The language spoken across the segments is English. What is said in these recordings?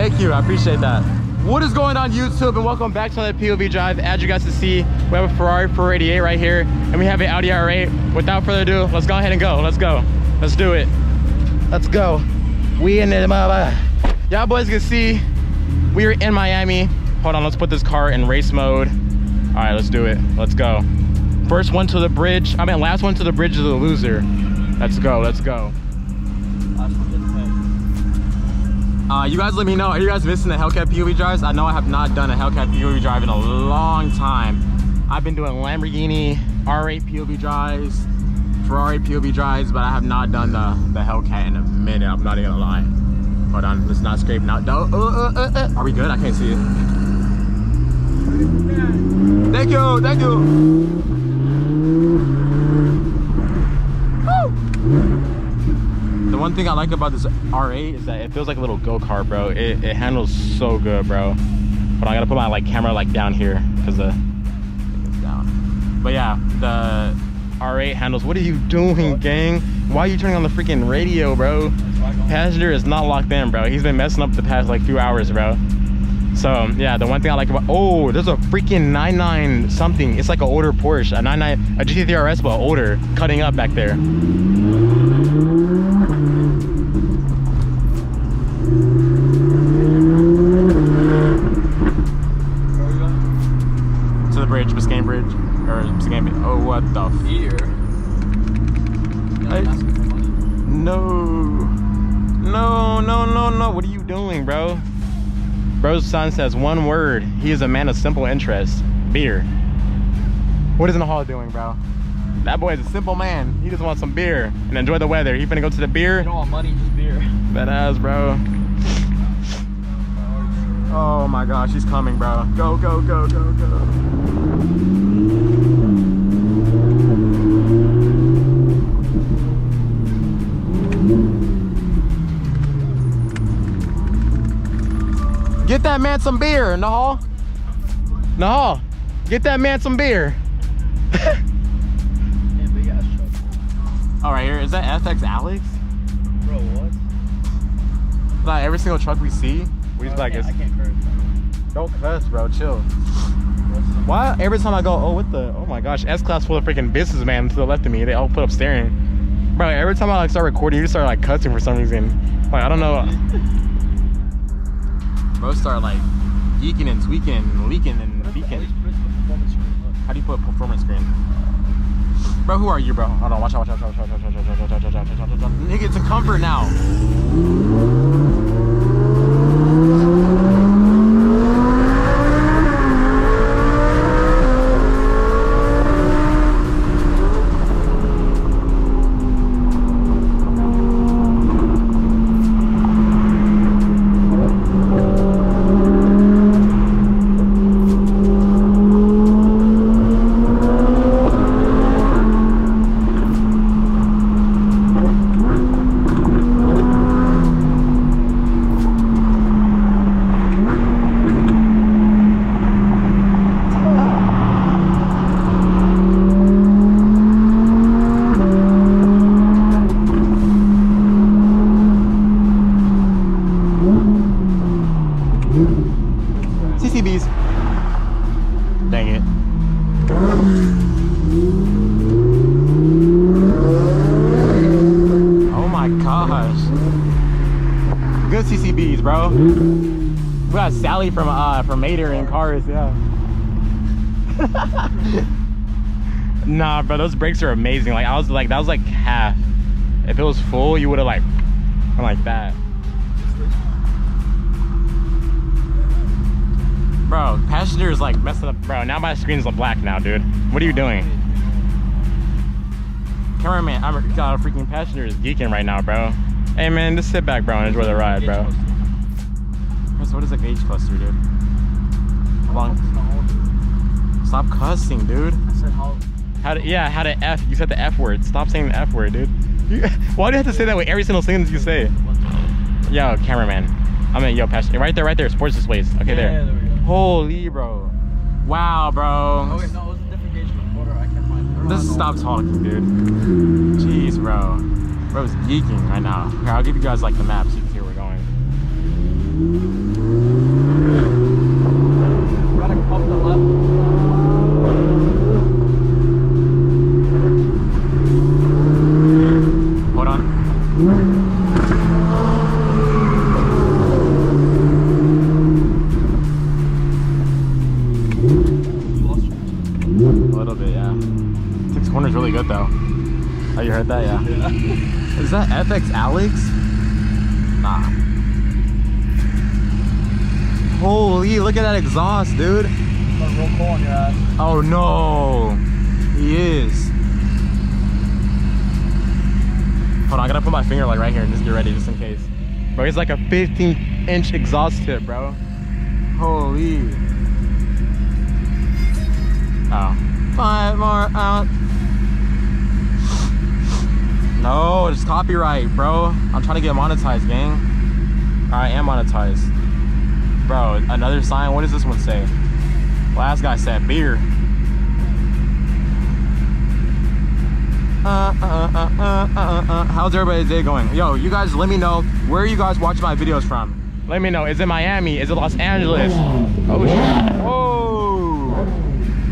Thank you, I appreciate that. What is going on YouTube, and welcome back to another POV drive. As you guys can see, we have a Ferrari 488 right here, and we have an Audi R8. Without further ado, let's go ahead and go. Let's go. Let's do it. Let's go. We in it, y'all boys can see we are in Miami. Hold on, let's put this car in race mode. All right, let's do it. Let's go. First one to the bridge. I mean, last one to the bridge is the loser. Let's go. Let's go. You guys let me know, are you guys missing the Hellcat POV drives? I know I have not done a Hellcat POV drive in a long time. I've been doing Lamborghini R8 POV drives, Ferrari POV drives, but I have not done the Hellcat in a minute. I'm not even gonna lie. Hold on, let's not scrape now. Are we good? I can't see it. Thank you, thank you. Woo! The one thing I like about this R8 is that it feels like a little go-kart, bro. It handles so good, bro. But I gotta put my like camera like down here because it's down. But yeah, the R8 handles. What are you doing, gang? Why are you turning on the freaking radio, bro? Passenger is not locked in, bro. He's been messing up the past like few hours, bro. So yeah, the one thing I like about, oh, there's a freaking 99 something. It's like an older Porsche, a 99, a GT3 RS, but older, cutting up back there. To the bridge, Biscayne Bridge, or Biscayne. Oh, what the fear? No. What are you doing, bro? Bro's son says one word. He is a man of simple interest. Beer. What is Nahal doing, bro? That boy is a simple man. He just wants some beer and enjoy the weather. He finna go to the beer. You don't want money, just beer. Badass, bro. Oh my gosh, he's coming, bro. Go, go, go, go, go. Get that man some beer, Nahal. Nahal, get that man some beer. All right, here is that FX Alex? Bro, what? Like every single truck we see, we just like, I can't curse. Don't cuss, bro. Chill. Why every time I go, oh my gosh, S-Class full of freaking businessmen to the left of me, they all put up staring. Bro, every time I like start recording, you just start like cussing for some reason. Like I don't know. Bro, start like geeking and tweaking and leaking and beaking. How do you put a performance screen? Bro, who are you, bro? Hold on, watch out. Nigga, it's in comfort now. CCBs. Dang it. Oh my gosh. Good CCBs, bro. We got Sally from Mater in cars, yeah. Nah, bro, those brakes are amazing. Like I was like, that was like half. If it was full, you would have like gone like that. Bro, passenger is like messing up. Bro, now my screen's black now, dude. What are you doing? Cameraman, I got a freaking passenger is geeking right now, bro. Hey man, just sit back, bro, and enjoy the ride, bro. So what is a gauge cluster, dude? Long. Stop cussing, dude. I said how. How to F? You said the F word. Stop saying the F word, dude. Why do you have to say that with every single sentence you say? Yo, cameraman. I mean, yo, passenger. Right there. Sports displays. Okay, there. Yeah, there we go. Holy, bro. Wow, bro. Oh wait, no, it was a different gauge recorder. I can't find it. Just stop talking, dude. Jeez, bro. Bro's geeking right now. Here, I'll give you guys like the map so you can see where we're going. Is that FX Alex? Nah. Holy, look at that exhaust, dude. Got real coal on your ass. Oh no. He is. Hold on, I gotta put my finger like right here and just get ready just in case. Bro, it's like a 15-inch exhaust tip, bro. Holy. Oh. 5 more out. No, it's copyright, bro. I'm trying to get monetized, gang. Alright, I am monetized. Bro, another sign. What does this one say? Last guy said beer. How's everybody's day going? Yo, you guys let me know where you guys watch my videos from. Let me know. Is it Miami? Is it Los Angeles? Oh shit. Whoa.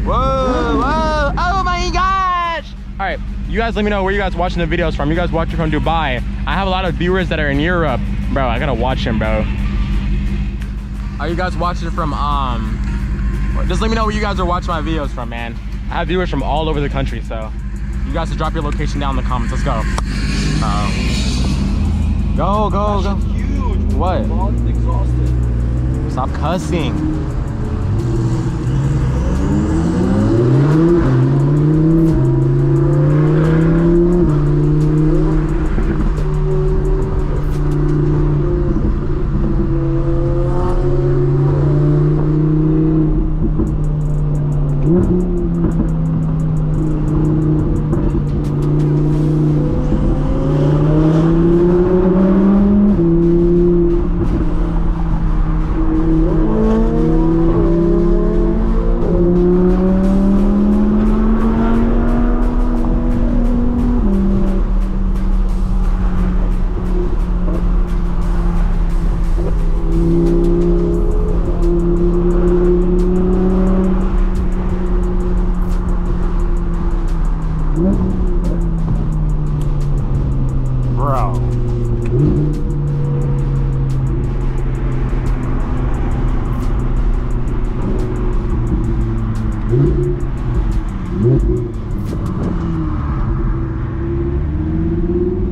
Whoa. Whoa. Oh my gosh. All right. You guys let me know where you guys watching the videos from. You guys watching from Dubai. I have a lot of viewers that are in Europe. Bro, I gotta watch them, bro. Are you guys watching from, just let me know where you guys are watching my videos from, man. I have viewers from all over the country, so you guys should drop your location down in the comments. Let's go. Go, go, go. Huge. What? I'm exhausted. Stop cussing.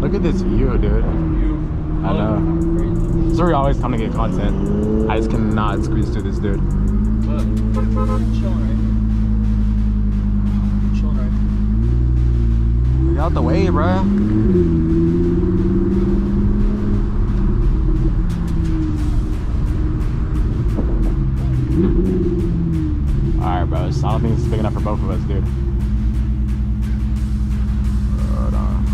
Look at this view, dude. I know. This is where we always come to get content. I just cannot squeeze through this, dude. But chilling, right? Chilling, right? Get out the way, bro. Alright, bro. I don't think it's big enough for both of us, dude. Hold on.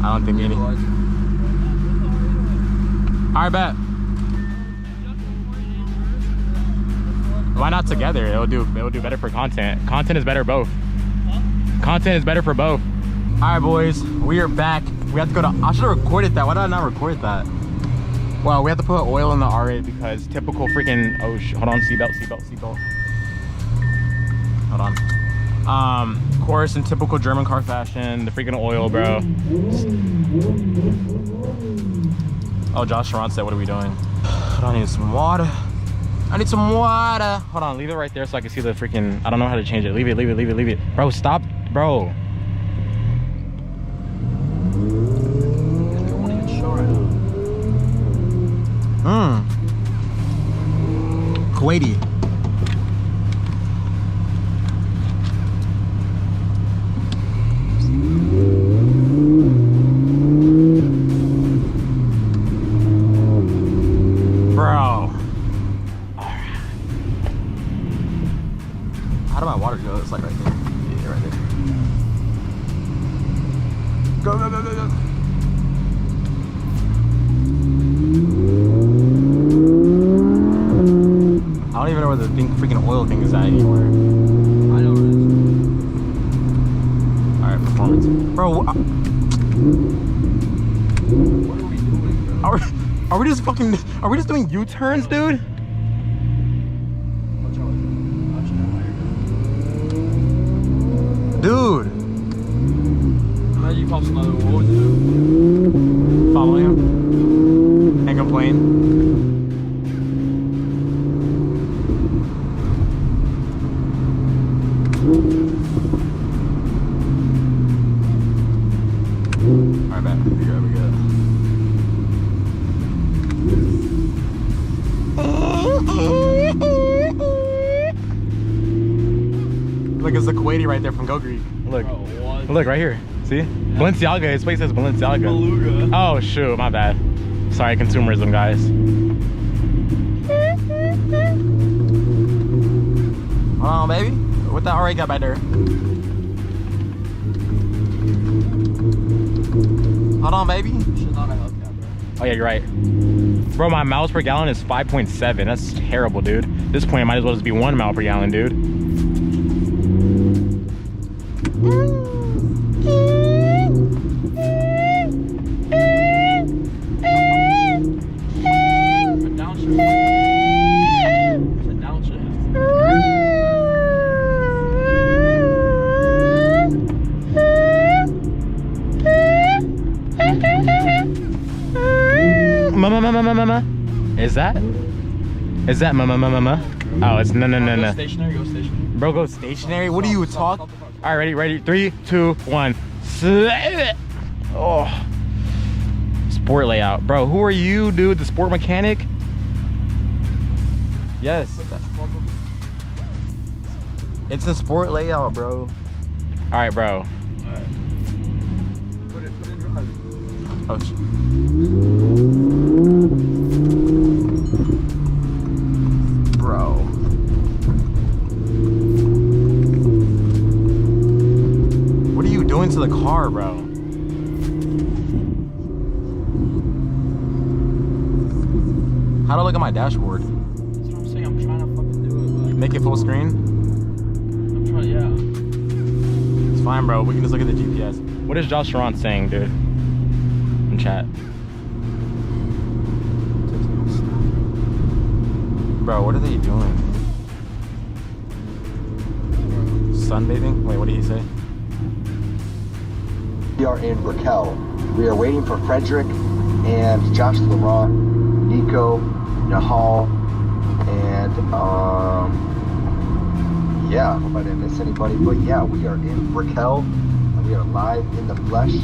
I don't think any. Alright, bet. Why not together? It'll do better for content. Content is better both. Content is better for both. Alright, boys, we are back. We have to go to, I should have recorded that. Why did I not record that? Well, we have to put oil in the R8 because typical freaking, oh hold on, seatbelt. Hold on. Of course, in typical German car fashion, the freaking oil, bro. Oh, Josh Sharon said, what are we doing? I need some water. I need some water. Hold on, leave it right there so I can see the freaking, I don't know how to change it. Leave it. Bro, stop, bro. Kuwaiti. Bro. How do my water go? It's like right there. Yeah, right there. Go. I don't even know where the freaking oil thing is at anymore. I know where it is. Alright, performance. Bro, What are we doing, bro? are we just doing U-turns, dude? Watch out. Dude. Imagine you pops another one. What would you do? Follow him. And complain. bet. We good. Look, it's the Kuwaiti right there from Go Greek. Look. Bro, what? Look right here. See? Yeah. Balenciaga. His place says Balenciaga. Beluga. Oh shoot, my bad. Sorry, consumerism, guys. Hold on, baby. What that already got back there? Hold on, baby. Should not have Hellcat, bro. Oh yeah, you're right. Bro, my miles per gallon is 5.7. That's terrible, dude. At this point, it might as well just be 1 mile per gallon, dude. Mama. Is that mama? Oh, it's no. Go stationary, go stationary. Bro, go stationary? What are you talking? All right, ready? 3, 2, 1. Oh. Sport layout. Bro, who are you, dude? The sport mechanic? Yes. It's a sport layout, bro. All right, bro. Alright. Put it in drive. Oh, bro. What are you doing to the car, bro? How do I look at my dashboard? That's what I'm saying. I'm trying to fucking do it, but Make it full screen? I'm trying, yeah. It's fine, bro. We can just look at the GPS. What is Josh Sharon saying, dude? In chat. Bro, what are they doing? Sunbathing? Wait, what did he say? We are in Raquel. We are waiting for Frederick and Josh Laurent, Nico, Nahal, and yeah, I hope I didn't miss anybody, but yeah, we are in Raquel and we are live in the flesh,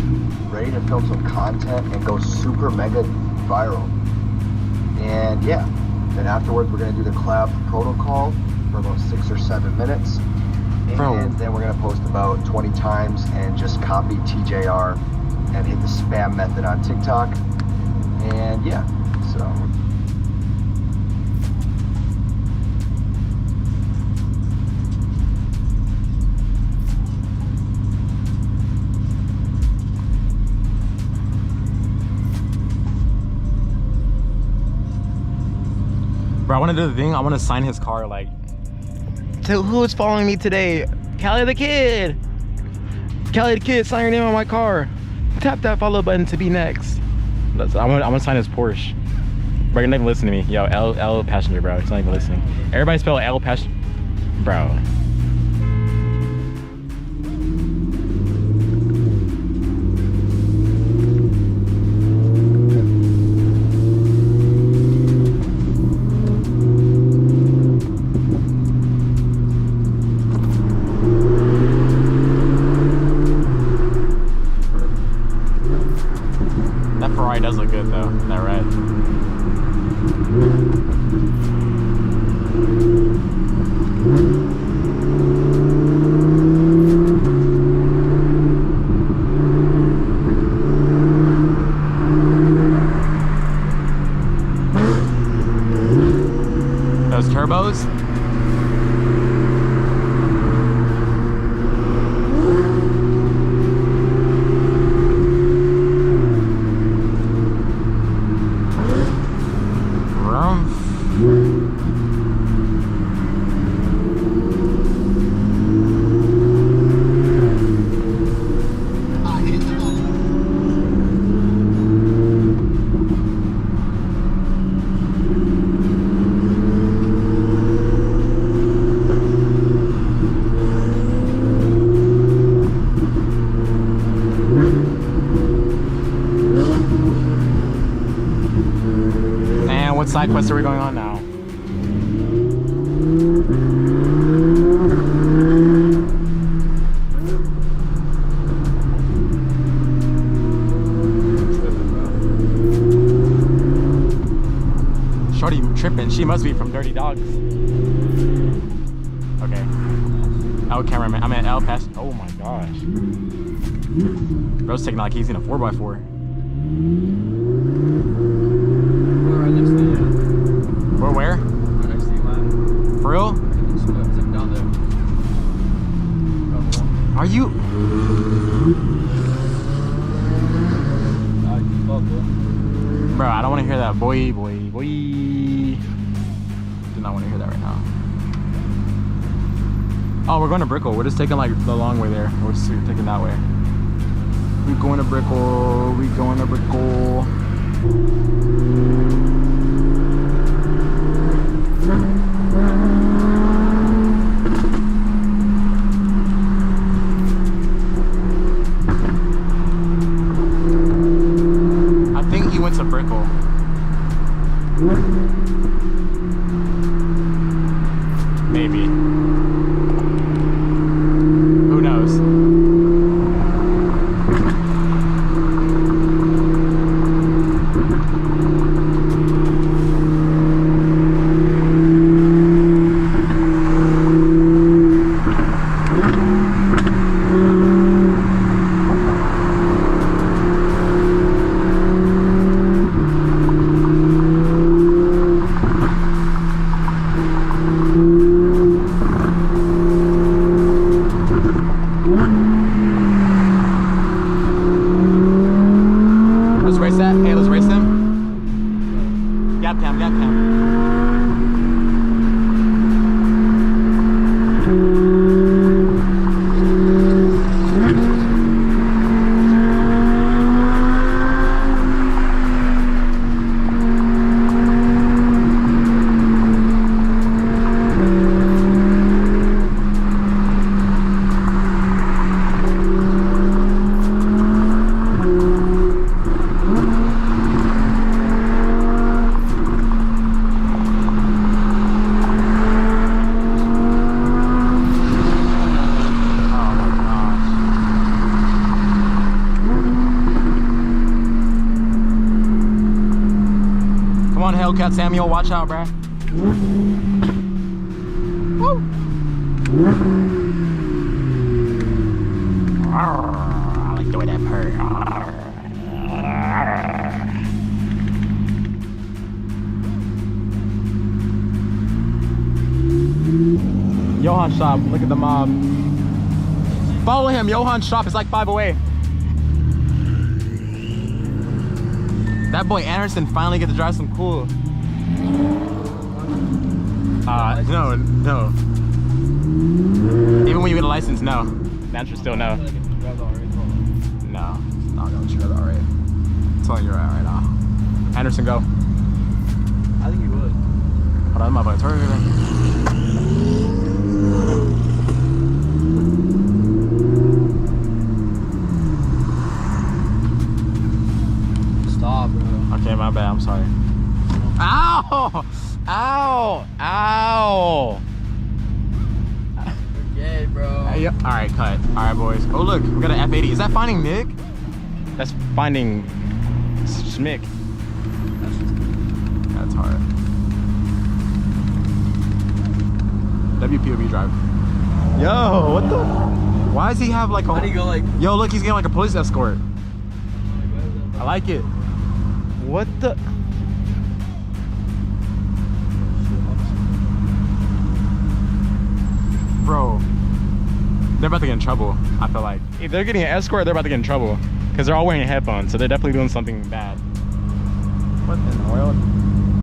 ready to film some content and go super mega viral. And yeah, then afterwards we're gonna do the collab protocol for about 6 or 7 minutes. And then we're gonna post about 20 times and just copy TJR and hit the spam method on TikTok. And yeah, so. Bro, I want to do the thing. I want to sign his car, like, to who's following me today? Callie the Kid. Callie the Kid, sign your name on my car. Tap that follow button to be next. I'm gonna sign his Porsche. Bro, you're not even listening to me. Yo, L passenger, bro. He's not even listening. Everybody spell L passenger, bro. That Ferrari does look good though, that red. Those turbos? And what side quest are we going on now? tripping. She must be from Dirty Dogs. Okay. L cameraman. I'm at L pass. Oh my gosh. Bro's taking like he's in a 4x4. We're right next to you. We're where? Right next to you, man. For real? It's like down there. Are you? Bro, I don't want to hear that. Boy. Do not want to hear that right now. Oh, we're going to Brickell. We're just taking like the long way there. We're just taking that way. We going to Brickell. We going to Brickell. I think he went to Brickell. Maybe. Who knows? Let's race that. Hey, let's race them. Gap cam. Come on, Hellcat Samuel, watch out, bruh. Woo! I like the way that purr. Johan's shop, look at the mob. Follow him, Johan's shop is like 5 away. That boy Anderson finally get to drive some cool. No. Even when you get a license, no. The answer is still no. No, not gonna drive alright. I'm telling you right now. Anderson, go. I think you would. Hold on, my boy. Stop, bro. Okay, my bad. I'm sorry. Ow! Ow! Ow! You're gay, bro. Hey, all right, cut. All right, boys. Oh, look, we got an F80. Is that Finding Nick? That's Finding Schmick. That's hard. WPOV drive. Yo, what the? Why does he have like a? Why do you go like? Yo, look, he's getting like a police escort. I like it. What the? Bro, they're about to get in trouble. I feel like if they're getting an escort, they're about to get in trouble because they're all wearing headphones, so they're definitely doing something bad. What in the world?